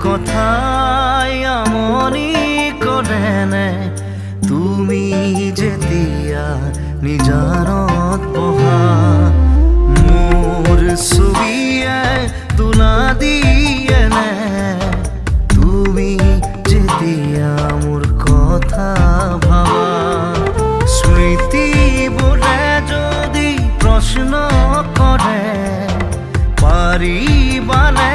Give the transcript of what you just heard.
কথাই আমনি কৰেনে তুমি যেতিয়া নিজানত বহা মোৰ ছবিয়ে তোলা দিয়েনে তুমি যেতিয়া মোৰ কথা ভাবা স্মৃতিবোৰে যদি প্ৰশ্ন কৰে পাৰিবানে